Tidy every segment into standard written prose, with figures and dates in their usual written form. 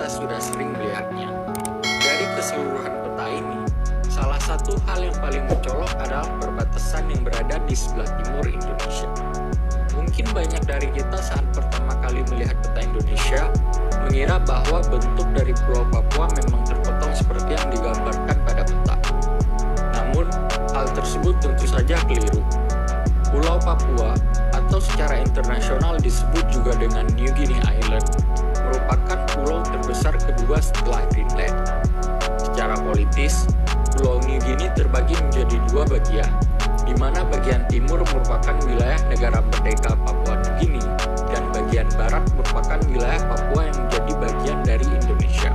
kita sudah sering melihatnya. Dari keseluruhan peta ini, salah satu hal yang paling mencolok adalah perbatasan yang berada di sebelah timur Indonesia. Mungkin banyak dari kita saat pertama kali melihat peta Indonesia mengira bahwa bentuk dari Pulau Papua memang terpotong seperti yang digambarkan pada peta. Namun, hal tersebut tentu saja keliru. Pulau Papua, atau secara internasional disebut juga dengan New Guinea Island, merupakan pulau terbesar kedua setelah Greenland. Secara politis, Pulau New Guinea terbagi menjadi dua bagian, di mana bagian timur merupakan wilayah negara merdeka Papua New Guinea, dan bagian barat merupakan wilayah Papua yang menjadi bagian dari Indonesia.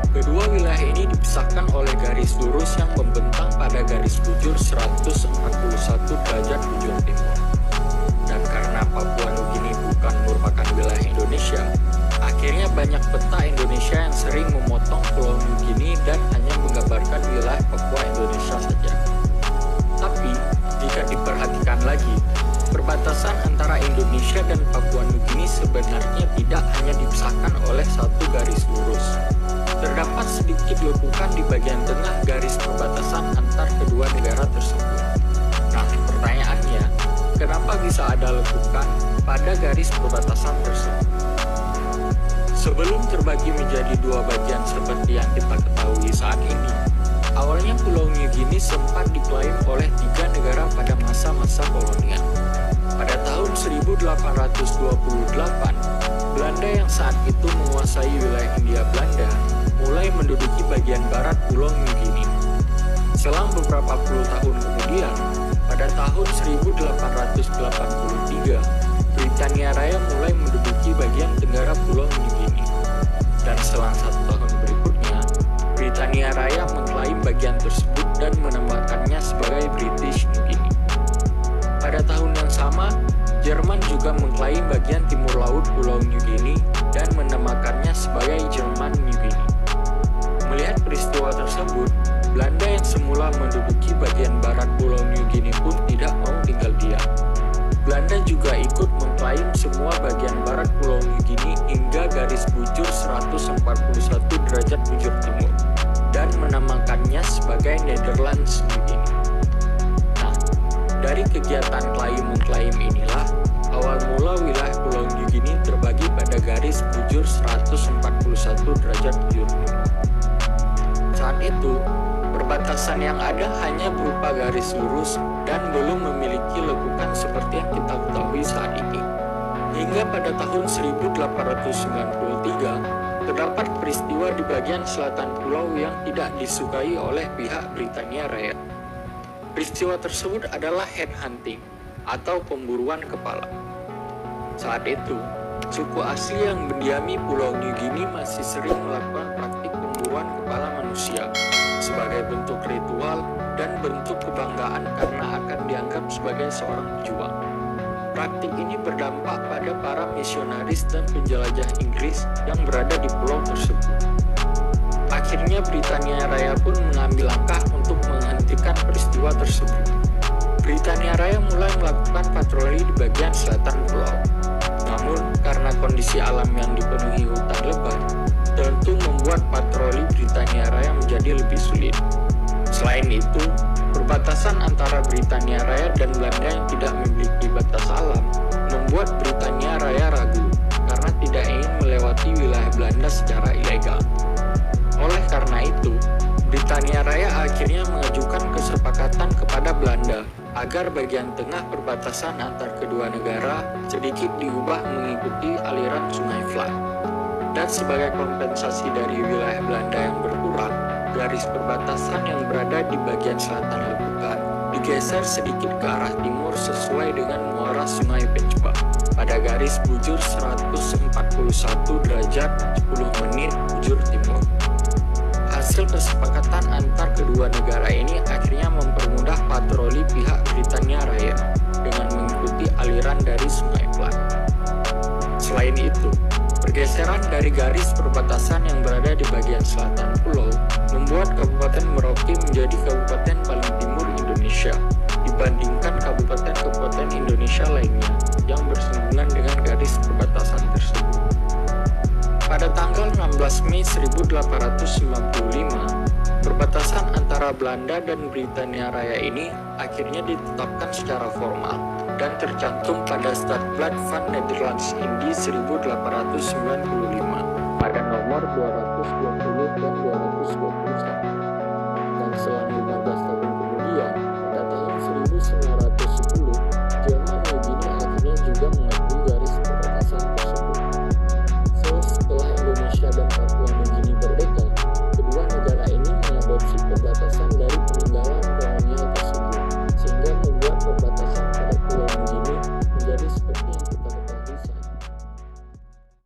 Kedua wilayah ini dipisahkan oleh garis lurus yang membentang pada garis bujur 141 derajat bujur timur. Dan karena Papua New Guinea bukan merupakan wilayah Indonesia, akhirnya banyak peta Indonesia yang sering memotong Pulau New Guinea dan hanya menggambarkan wilayah Papua Indonesia saja. Tapi, jika diperhatikan lagi, perbatasan antara Indonesia dan Papua New Guinea sebenarnya tidak hanya dipisahkan oleh satu garis lurus. Terdapat sedikit lekukan di bagian tengah garis perbatasan antar kedua negara tersebut. Nah, pertanyaannya, kenapa bisa ada lekukan pada garis perbatasan tersebut? Sebelum terbagi menjadi dua bagian seperti yang kita ketahui saat ini, awalnya Pulau New Guinea sempat diklaim oleh tiga negara pada masa-masa kolonial. Pada tahun 1828, Belanda yang saat itu menguasai wilayah Hindia Belanda mulai menduduki bagian barat Pulau New Guinea. Selang beberapa puluh tahun kemudian, pada tahun 1883, Britania Raya mulai menduduki bagian tenggara Pulau New Guinea. Dan selang 1 tahun berikutnya, Britania Raya mengklaim bagian tersebut dan menamakannya sebagai British New Guinea. Pada tahun yang sama, Jerman juga mengklaim bagian timur laut Pulau New Guinea dan menamakannya sebagai Jerman New Guinea. Melihat peristiwa tersebut, Belanda yang semula menduduki bagian barat Pulau New Guinea pun tidak mau tinggal diam. Belanda juga ikut mengklaim semua bagian barat Pulau New Guinea hingga garis bujur 141 derajat bujur timur dan menamakannya sebagai Netherlands New Guinea. Nah, dari kegiatan klaim-mengklaim inilah awal mula wilayah Pulau New Guinea terbagi pada garis bujur 141 derajat bujur timur. Saat itu, perbatasan yang ada hanya berupa garis lurus dan belum memiliki lekukan seperti yang kita ketahui saat ini. Hingga pada tahun 1893, terdapat peristiwa di bagian selatan pulau yang tidak disukai oleh pihak Britania Raya. Peristiwa tersebut adalah headhunting atau pemburuan kepala. Saat itu, suku asli yang mendiami Pulau New Guinea masih sering melakukan praktik pemburuan kepala manusia sebagai bentuk ritual dan bentuk kebanggaan karena akan dianggap sebagai seorang pejuang. Praktik ini berdampak pada para misionaris dan penjelajah Inggris yang berada di pulau tersebut. Akhirnya Britania Raya pun mengambil langkah untuk menghentikan peristiwa tersebut. Britania Raya mulai melakukan patroli di bagian selatan pulau. Namun, karena kondisi alam yang dipenuhi hutan lebat, tentu membuat patroli Britania Raya menjadi lebih sulit. Selain itu, perbatasan antara Britania Raya dan Belanda yang tidak memiliki batas alam membuat Britania Raya ragu karena tidak ingin melewati wilayah Belanda secara ilegal. Oleh karena itu, Britania Raya akhirnya mengajukan kesepakatan kepada Belanda agar bagian tengah perbatasan antar kedua negara sedikit diubah mengikuti aliran Sungai Vlach. Dan sebagai kompensasi dari wilayah Belanda yang berkurang, garis perbatasan yang berada di bagian selatan lekukan digeser sedikit ke arah timur sesuai dengan muara Sungai Pechba pada garis bujur 141 derajat 10 menit bujur timur. Hasil kesepakatan antar kedua negara ini akhirnya mempermudah patroli pihak Britania Raya dengan mengikuti aliran dari Sungai Vlach. Selain itu, pergeseran dari garis perbatasan yang berada di bagian selatan pulau membuat Kabupaten Merauke menjadi kabupaten paling timur Indonesia dibandingkan kabupaten-kabupaten Indonesia lainnya yang bersinggungan dengan garis perbatasan tersebut. Pada tanggal 16 Mei 1895, perbatasan antara Belanda dan Britania Raya ini akhirnya ditetapkan secara formal dan tercantum pada Stadblad van Nederlands Indie 1895.